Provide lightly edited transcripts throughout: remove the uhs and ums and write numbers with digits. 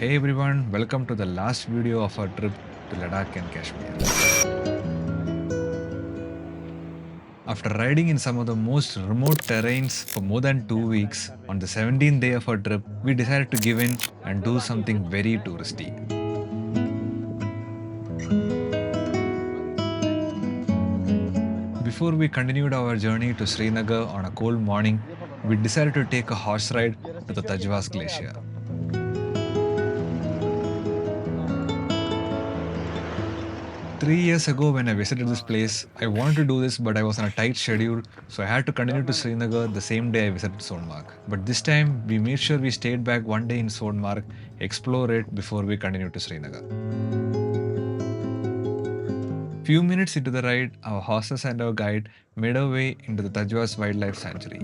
Hey everyone, welcome to the last video of our trip to Ladakh and Kashmir. After riding in some of the most remote terrains for more than 2 weeks, on the 17th day of our trip, we decided to give in and do something very touristy. Before we continued our journey to Srinagar on a cold morning, we decided to take a horse ride to the Thajwas glacier. 3 years ago, when I visited this place, I wanted to do this, but I was on a tight schedule, so I had to continue to Srinagar the same day I visited Sonamarg. But this time, we made sure we stayed back one day in Sonamarg, explore it before we continued to Srinagar. Few minutes into the ride, our horses and our guide made our way into the Thajwas Wildlife Sanctuary.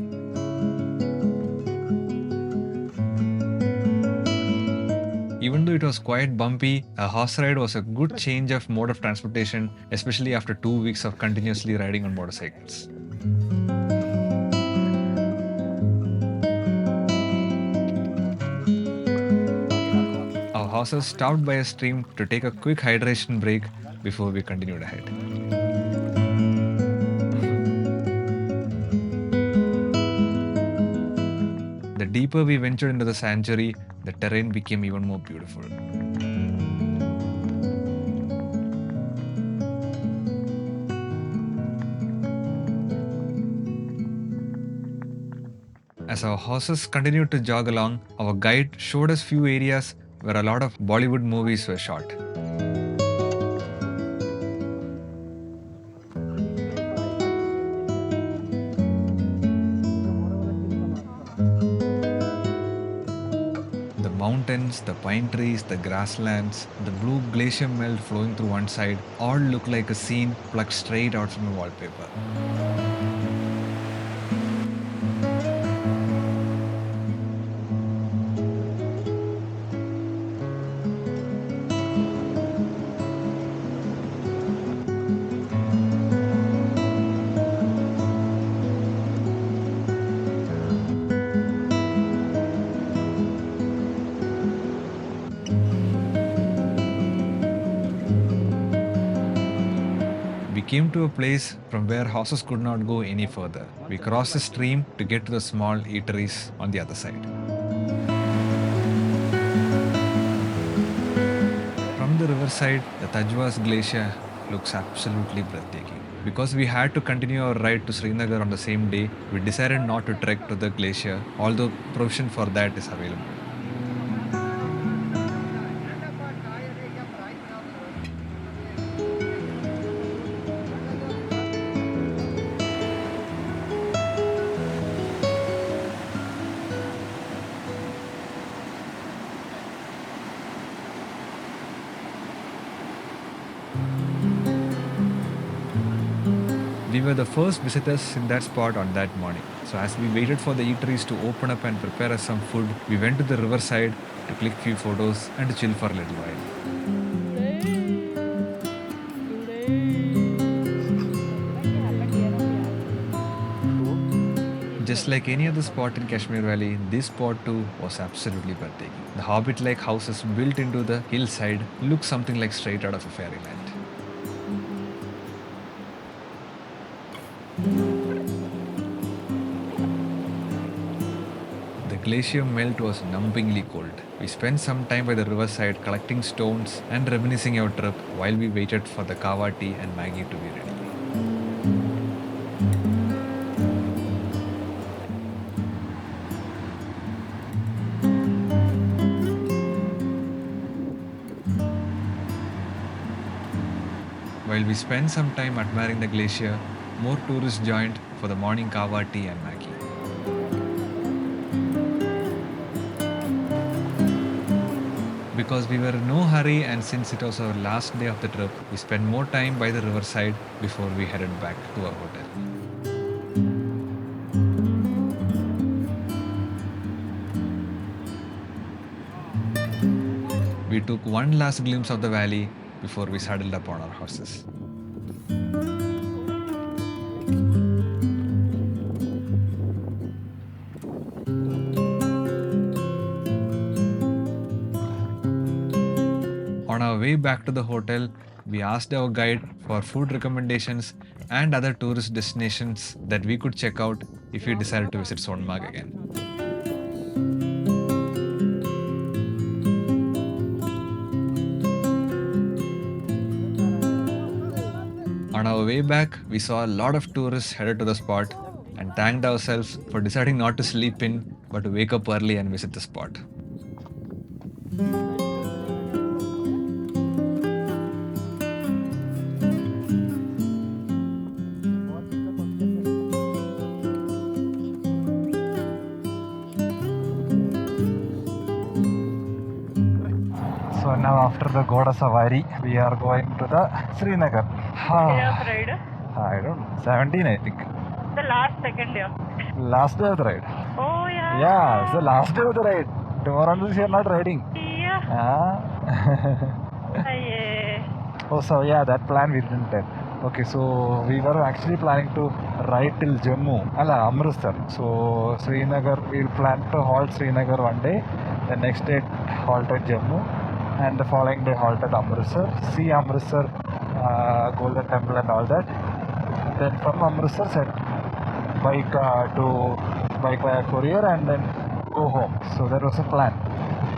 Even though it was quite bumpy, a horse ride was a good change of mode of transportation, especially after 2 weeks of continuously riding on motorcycles. Our horses stopped by a stream to take a quick hydration break before we continued ahead. The deeper we ventured into the sanctuary, the terrain became even more beautiful. As our horses continued to jog along, our guide showed us few areas where a lot of Bollywood movies were shot. The mountains, the pine trees, the grasslands, the blue glacier melt flowing through one side all look like a scene plucked straight out from a wallpaper. We came to a place from where horses could not go any further. We crossed the stream to get to the small eateries on the other side. From the riverside, the Thajwas glacier looks absolutely breathtaking. Because we had to continue our ride to Srinagar on the same day, we decided not to trek to the glacier, although provision for that is available. We were the first visitors in that spot on that morning. So as we waited for the eateries to open up and prepare us some food, we went to the riverside to click few photos and to chill for a little while. Just like any other spot in Kashmir Valley, this spot too was absolutely breathtaking. The hobbit-like houses built into the hillside look something like straight out of a fairyland. The glacier melt was numbingly cold. We spent some time by the riverside collecting stones and reminiscing our trip while we waited for the kava tea and Maggie to be ready. While we spent some time admiring the glacier, more tourists joined for the morning kava tea and Maggie. Because we were in no hurry and since it was our last day of the trip, we spent more time by the riverside before we headed back to our hotel. We took one last glimpse of the valley before we saddled up on our horses. way back to the hotel, we asked our guide for food recommendations and other tourist destinations that we could check out if we decided to visit Sonamarg again. On our way back, we saw a lot of tourists headed to the spot and thanked ourselves for deciding not to sleep in but to wake up early and visit the spot. So now after the Ghoda Safari, we are going to the Srinagar. Day of ride? I don't know, 17 I think. The last second day. Last day of the ride. Oh yeah. Yeah, it's the last day of the ride. Tomorrow onwards you are not riding. Yeah. Ah. Oh, so yeah, that plan we didn't tell. Okay, so we were actually planning to ride till Jammu, Amritsar. So Srinagar, we'll plan to halt Srinagar one day, the next day halt at Jammu, and the following day halt at Amritsar, see Amritsar, Golden Temple and all that. Then from Amritsar set bike via courier and then go home. So that was a plan.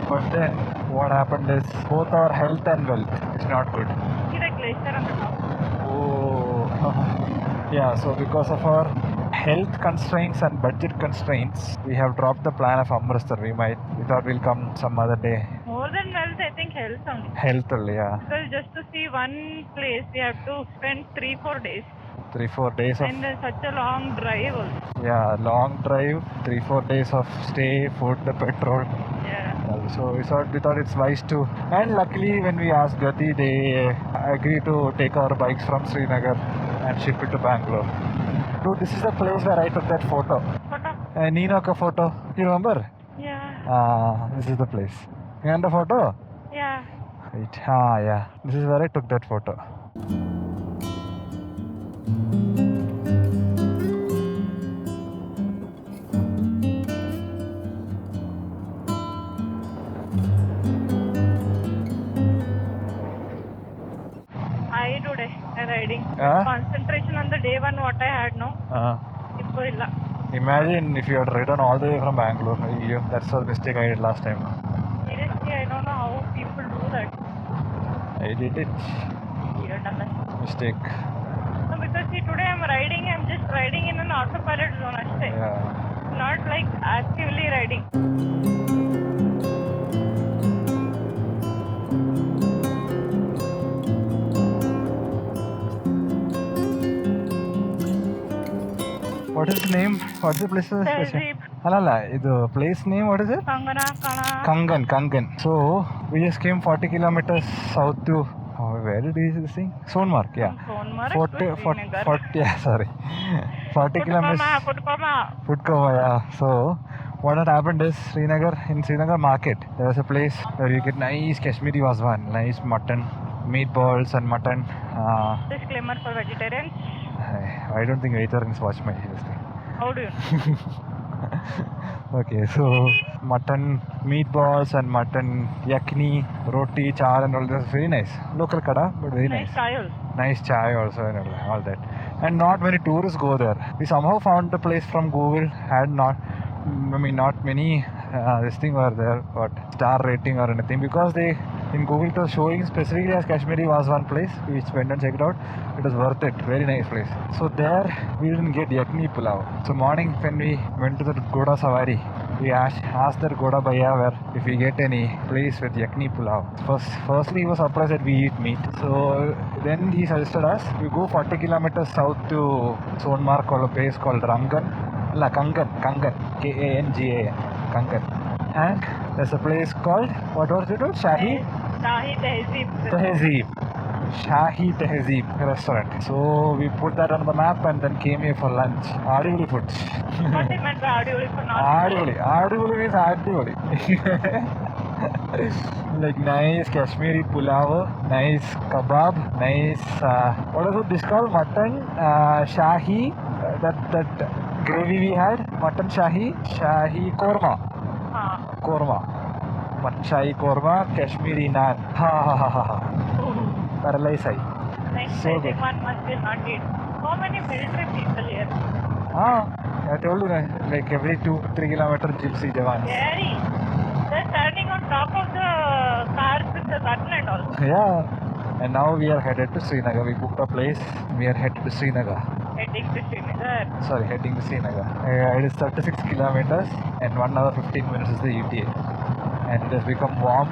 But then what happened is both our health and wealth is not good. See the glacier on the top. Oh, yeah. So because of our health constraints and budget constraints, we have dropped the plan of Amritsar. We thought we'll come some other day. More than wealth, I think health only. Health only, yeah. Because just to see one place, we have to spend 3-4 days. 3-4 days of... And then such a long drive also. Yeah, long drive, 3-4 days of stay, food, the petrol. Yeah. So we thought it's wise to, and luckily when we asked Gati, they agreed to take our bikes from Srinagar and ship it to Bangalore. Dude, this is the place where I took that photo. Photo? Ninoka photo. You remember? Yeah. This is the place. You want the photo? Yeah. Right. Yeah. This is where I took that photo. Riding. Concentration on the day one what I had, no? Imagine if you had ridden all the way from Bangalore. That's the mistake I did last time. Seriously, I don't know how people do that. I did it. You have done that. Mistake. No, because see, today I'm just riding in an autopilot zone. Yeah. Not like actively riding. What is the name? What's the place? The place name, what is it? Kangan. So, we just came 40 kilometers south to... where did we see this thing? Sonamarg, yeah. Sonamarg, 40 kilometers. Putkova, yeah. So, what had happened is in Srinagar market, there was a place where you get nice Kashmiri waswan, nice mutton, meatballs and mutton. Disclaimer for vegetarians. I don't think vegetarians watch my videos. How do you know? Okay, so mutton, meatballs and mutton yakni, roti, char and all that. Very nice. Local kada, but very nice. Nice chai also and all that. And not many tourists go there. We somehow found the place from Google, not many this thing were there, but star rating or anything, because in Google it was showing specifically as Kashmiri was one place. We went and checked it out. It was worth it. Very nice place. So there we didn't get yakni pulao. So morning when we went to the Ghoda Safari, we asked the Ghoda Bhaiya if we get any place with yakni pulao. Firstly he was surprised that we eat meat. So then he suggested us we go 40 kilometers south to Sonamarg, called a place called Kangan, K-A-N-G-A-N, Kangan. And there's a place called, what was it called? Shahi Tehzeeb restaurant. So we put that on the map and then came here for lunch. Adivuli food. What they meant by Adivuli for not? Adivuli means Adivuli. Like nice Kashmiri pulao, nice kebab, nice what was this called? Mutton shahi, that gravy we had, mutton shahi korma. Machai korma, Kashmiri naan. Ha ha ha ha ha. Paralyze I. Next, So I think good. one must be not eat. So many military people here. I told you, like every 2-3 kilometers, gypsy jawans. Scary. They're standing on top of the cars with the gun and all. Yeah. And now we are headed to Srinagar. We booked a place. We are headed to Srinagar. Heading to Srinagar. Sorry, heading to Srinagar. It is 36 kilometers and 1 hour 15 minutes is the ETA. And it has become warm.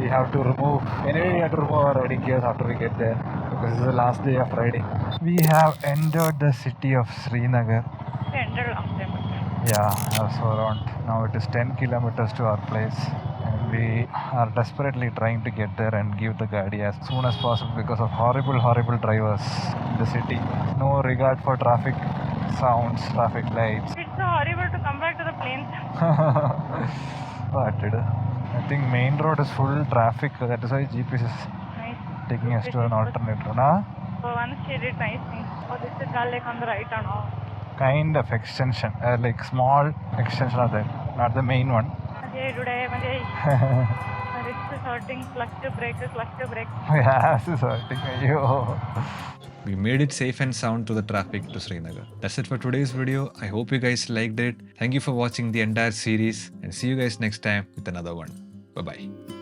We have to remove, anyway we have to remove our riding gears after we get there because this is the last day of riding. We have entered the city of Srinagar. We entered long time ago. Yeah, so around now it is 10 kilometers to our place. And we are desperately trying to get there and give the Gadi as soon as possible because of horrible drivers in the city. No regard for traffic sounds, traffic lights. It's so horrible to come back to the plains. But I think main road is full traffic. That is why GPS is Nice. taking us to an alternate route. Nah? So one she did nice thing. Oh, this is Dal Lake on the right and all. Kind of extension, like small extension of that, not the main one. Ajay, today, Ajay. Wrist is hurting, clutch to brake. Yeah, this is hurting. Ayyo. We made it safe and sound to the traffic to Srinagar. That's it for today's video. I hope you guys liked it. Thank you for watching the entire series and see you guys next time with another one. Bye bye.